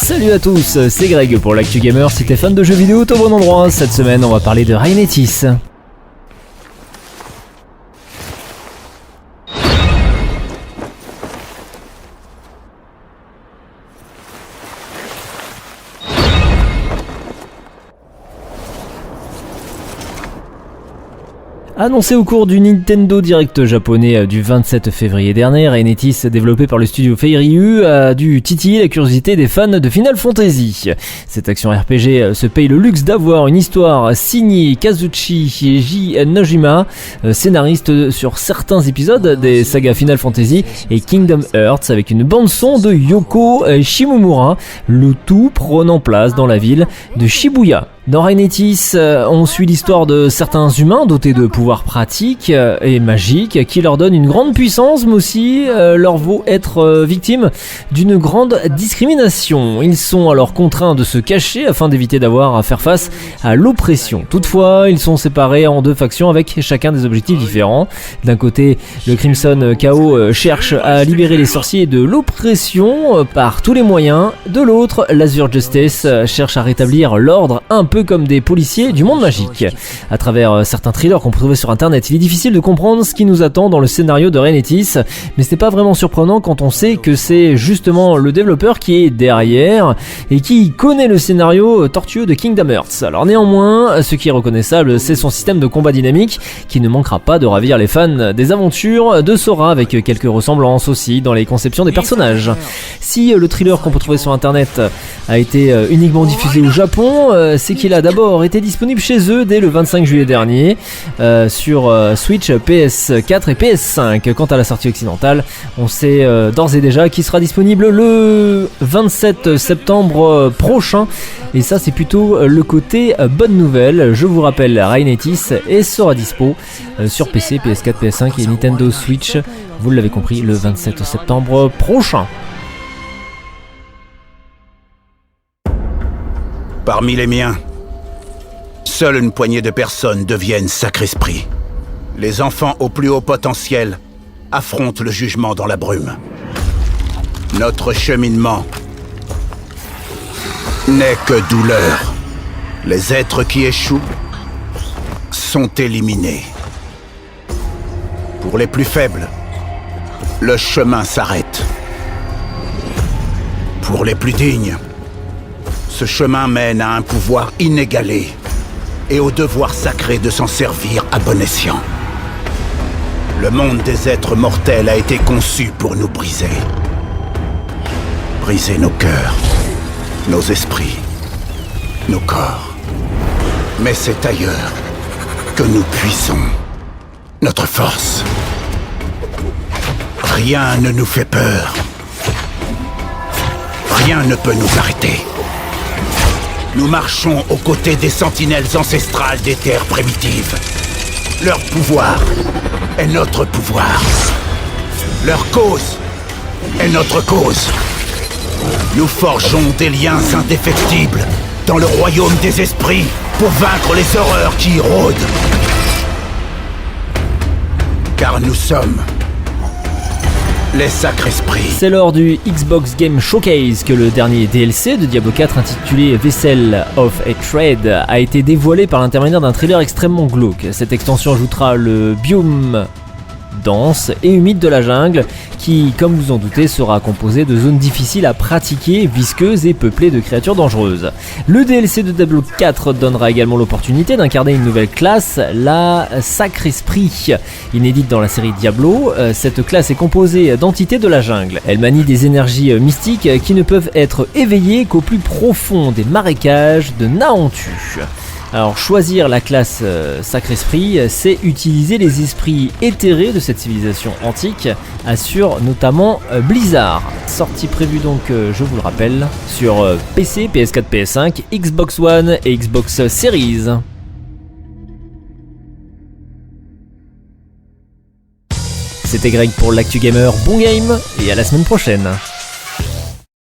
Salut à tous, c'est Greg pour l'Actu Gamer. Si t'es fan de jeux vidéo, t'es au bon endroit. Cette semaine, on va parler de Rain-Etis. Annoncé au cours du Nintendo Direct japonais du 27 février dernier, Rain-Etis, développé par le studio Feiryu, a dû titiller la curiosité des fans de Final Fantasy. Cette action RPG se paye le luxe d'avoir une histoire signée Kazuchi J. Nojima, scénariste sur certains épisodes des sagas Final Fantasy et Kingdom Hearts, avec une bande-son de Yoko Shimomura, le tout prenant place dans la ville de Shibuya. Dans Rain-Etis, on suit l'histoire de certains humains dotés de pouvoirs pratiques et magiques qui leur donnent une grande puissance, mais aussi leur vaut être victimes d'une grande discrimination. Ils sont alors contraints de se cacher afin d'éviter d'avoir à faire face à l'oppression. Toutefois, ils sont séparés en deux factions avec chacun des objectifs différents. D'un côté, le Crimson Chaos cherche à libérer les sorciers de l'oppression par tous les moyens. De l'autre, l'Azure Justice cherche à rétablir l'ordre, un peu comme des policiers du monde magique. À travers certains thrillers qu'on peut trouver sur internet, il est difficile de comprendre ce qui nous attend dans le scénario de Rain-Etis, mais ce n'est pas vraiment surprenant quand on sait que c'est justement le développeur qui est derrière et qui connaît le scénario tortueux de Kingdom Hearts. Alors néanmoins, ce qui est reconnaissable, c'est son système de combat dynamique qui ne manquera pas de ravir les fans des aventures de Sora, avec quelques ressemblances aussi dans les conceptions des personnages. Si le thriller qu'on peut trouver sur internet a été uniquement diffusé au Japon, c'est qu'il a d'abord été disponible chez eux dès le 25 juillet dernier sur Switch, PS4 et PS5. Quant à la sortie occidentale, on sait d'ores et déjà qu'il sera disponible le 27 septembre prochain, et ça c'est plutôt le côté bonne nouvelle. Je vous rappelle, Rain-Etis sera dispo sur PC, PS4, PS5 et Nintendo Switch, vous l'avez compris, le 27 septembre prochain. Parmi les miens, seule une poignée de personnes deviennent Sacré-Esprit. Les enfants au plus haut potentiel affrontent le jugement dans la brume. Notre cheminement n'est que douleur. Les êtres qui échouent sont éliminés. Pour les plus faibles, le chemin s'arrête. Pour les plus dignes, ce chemin mène à un pouvoir inégalé et au devoir sacré de s'en servir à bon escient. Le monde des êtres mortels a été conçu pour nous briser. Briser nos cœurs, nos esprits, nos corps. Mais c'est ailleurs que nous puisons notre force. Rien ne nous fait peur. Rien ne peut nous arrêter. Nous marchons aux côtés des sentinelles ancestrales des terres primitives. Leur pouvoir est notre pouvoir. Leur cause est notre cause. Nous forgeons des liens indéfectibles dans le royaume des esprits pour vaincre les horreurs qui y rôdent. Car nous sommes les Sacré-Esprits. C'est lors du Xbox Game Showcase que le dernier DLC de Diablo 4 intitulé Vessel of Hatred a été dévoilé par l'intermédiaire d'un trailer extrêmement glauque. Cette extension ajoutera le biome dense et humide de la jungle qui, comme vous en doutez, sera composé de zones difficiles à pratiquer, visqueuses et peuplées de créatures dangereuses. Le DLC de Diablo 4 donnera également l'opportunité d'incarner une nouvelle classe, la Sacré-Esprit. Inédite dans la série Diablo, cette classe est composée d'entités de la jungle. Elle manie des énergies mystiques qui ne peuvent être éveillées qu'au plus profond des marécages de Naantu. Alors choisir la classe Sacré-Esprit, c'est utiliser les esprits éthérés de cette civilisation antique, assure notamment Blizzard. Sortie prévue donc, je vous le rappelle, sur PC, PS4, PS5, Xbox One et Xbox Series. C'était Greg pour l'Actu Gamer, bon game et à la semaine prochaine.